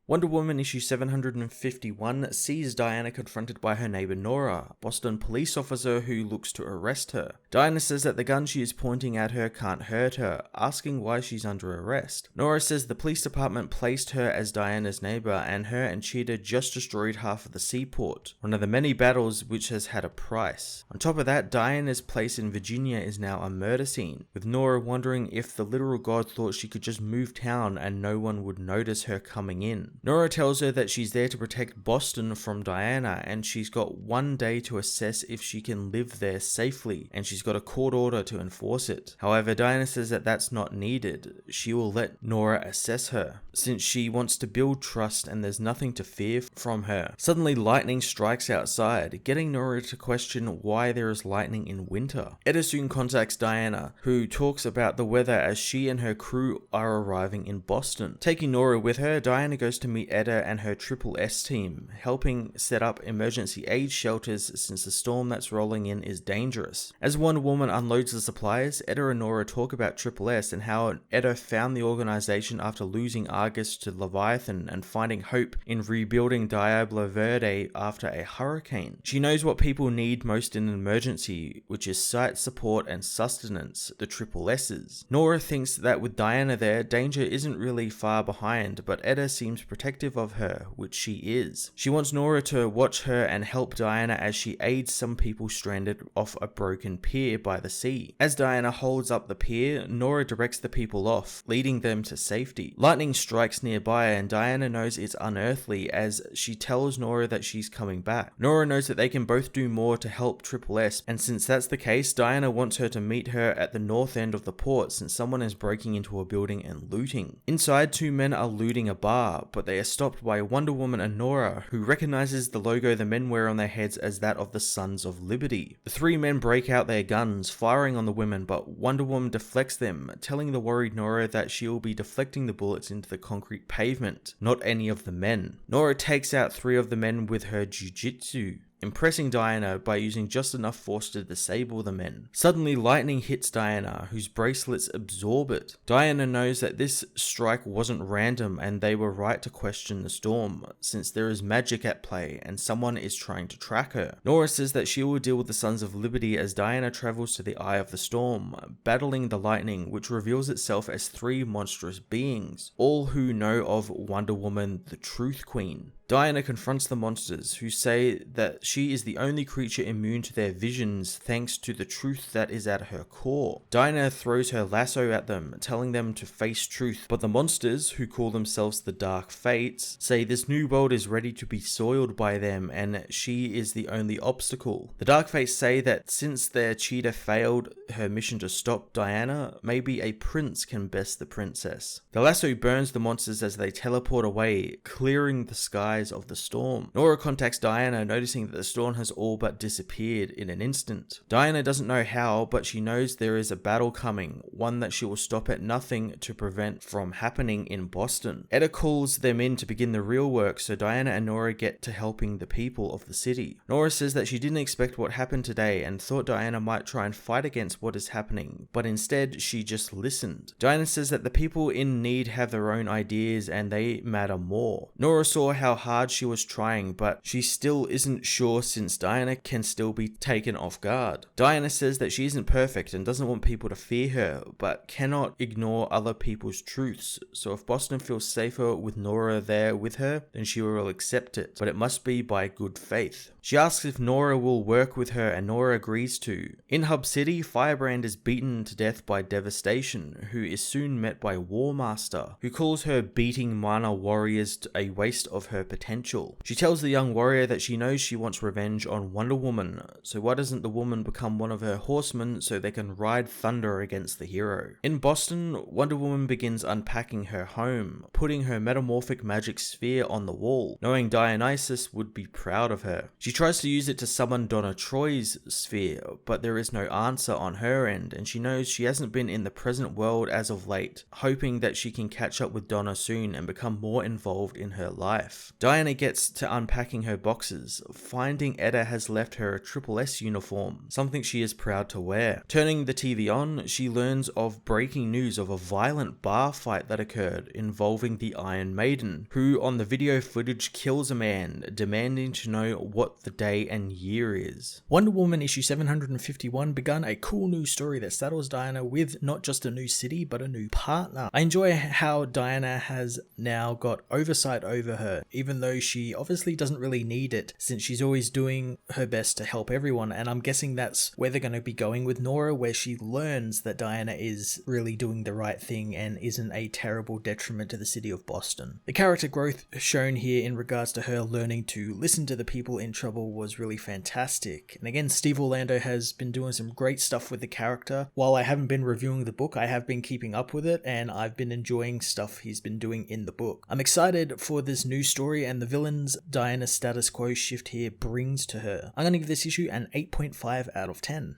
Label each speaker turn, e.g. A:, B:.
A: Wonder Woman issue 751 sees Diana confronted by her neighbor Nora, a Boston police officer who looks to arrest her. Diana says that the gun she is pointing at her can't hurt her, asking why she's under arrest. Nora says the police department placed her as Diana's neighbor, and her and Cheetah just destroyed half of the seaport, one of the many battles which has had a price. On top of that, Diana's place in Virginia is now a murder scene, with Nora wondering if the literal god thought she could just move town and no one would notice her coming in. Nora tells her that she's there to protect Boston from Diana, and she's got one day to assess if she can live there safely, and she's got a court order to enforce it. However, Diana says that that's not needed. She will let Nora assess her, since she wants to build trust and there's nothing to fear from her. Suddenly, lightning strikes outside, getting Nora to question why there is lightning in winter. Etta soon contacts Diana, who talks about the weather as she and her crew are arriving in Boston. Taking Nora with her, Diana goes to meet Etta and her Triple S team, helping set up emergency aid shelters since the storm that's rolling in is dangerous. As Wonder Woman unloads the supplies, Etta and Nora talk about Triple S and how Etta found the organization after losing Argus to Leviathan and finding hope in rebuilding Diablo Verde after a hurricane. She knows what people need most in an emergency, which is site support and sustenance, the Triple S's. Nora thinks that with Diana there, danger isn't really far behind, but Etta seems protective of her, which she is. She wants Nora to watch her and help Diana as she aids some people stranded off a broken pier by the sea. As Diana holds up the pier, Nora directs the people off, leading them to safety. Lightning strikes nearby and Diana knows it's unearthly as she tells Nora that she's coming back. Nora knows that they can both do more to help Triple S, and since that's the case, Diana wants her to meet her at the north end of the port since someone is breaking into a building and looting. Inside, two men are looting a bar, but they are stopped by Wonder Woman and Nora, who recognizes the logo the men wear on their heads as that of the Sons of Liberty. The three men break out their guns, firing on the women, but Wonder Woman deflects them, telling the worried Nora that she will be deflecting the bullets into the concrete pavement, not any of the men. Nora takes out three of the men with her jujitsu, impressing Diana by using just enough force to disable the men. Suddenly, lightning hits Diana, whose bracelets absorb it. Diana knows that this strike wasn't random and they were right to question the storm, since there is magic at play and someone is trying to track her. Nora says that she will deal with the Sons of Liberty as Diana travels to the eye of the storm, battling the lightning, which reveals itself as three monstrous beings, all who know of Wonder Woman, the Truth Queen. Diana confronts the monsters, who say that she is the only creature immune to their visions thanks to the truth that is at her core. Diana throws her lasso at them, telling them to face truth, but the monsters, who call themselves the Dark Fates, say this new world is ready to be soiled by them and she is the only obstacle. The Dark Fates say that since their cheetah failed her mission to stop Diana, maybe a prince can best the princess. The lasso burns the monsters as they teleport away, clearing the sky of the storm. Nora contacts Diana, noticing that the storm has all but disappeared in an instant. Diana doesn't know how, but she knows there is a battle coming, one that she will stop at nothing to prevent from happening in Boston. Etta calls them in to begin the real work, so Diana and Nora get to helping the people of the city. Nora says that she didn't expect what happened today and thought Diana might try and fight against what is happening, but instead she just listened. Diana says that the people in need have their own ideas and they matter more. Nora saw how hard she was trying, but she still isn't sure since Diana can still be taken off guard. Diana says that she isn't perfect and doesn't want people to fear her, but cannot ignore other people's truths, so if Boston feels safer with Nora there with her, then she will accept it, but it must be by good faith. She asks if Nora will work with her and Nora agrees to. In Hub City, Firebrand is beaten to death by Devastation, who is soon met by War Master, who calls her beating minor warriors a waste of her potential. She tells the young warrior that she knows she wants revenge on Wonder Woman, so why doesn't the woman become one of her horsemen so they can ride thunder against the hero? In Boston, Wonder Woman begins unpacking her home, putting her metamorphic magic sphere on the wall, knowing Dionysus would be proud of her. She tries to use it to summon Donna Troy's sphere, but there is no answer on her end, and she knows she hasn't been in the present world as of late, hoping that she can catch up with Donna soon and become more involved in her life. Diana gets to unpacking her boxes, finding Etta has left her a Triple S uniform, something she is proud to wear. Turning the TV on, she learns of breaking news of a violent bar fight that occurred involving the Iron Maiden, who on the video footage kills a man, demanding to know what the day and year is. Wonder Woman issue 751 begun a cool new story that saddles Diana with not just a new city, but a new partner. I enjoy how Diana has now got oversight over her, even though she obviously doesn't really need it, since she's always doing her best to help everyone, and I'm guessing that's where they're going to be going with Nora, where she learns that Diana is really doing the right thing and isn't a terrible detriment to the city of Boston. The character growth shown here in regards to her learning to listen to the people in trouble was really fantastic. And again, Steve Orlando has been doing some great stuff with the character. While I haven't been reviewing the book, I have been keeping up with it, and I've been enjoying stuff he's been doing in the book. I'm excited for this new story and the villains Diana's status quo shift here brings to her. I'm going to give this issue an 8.5 out of 10.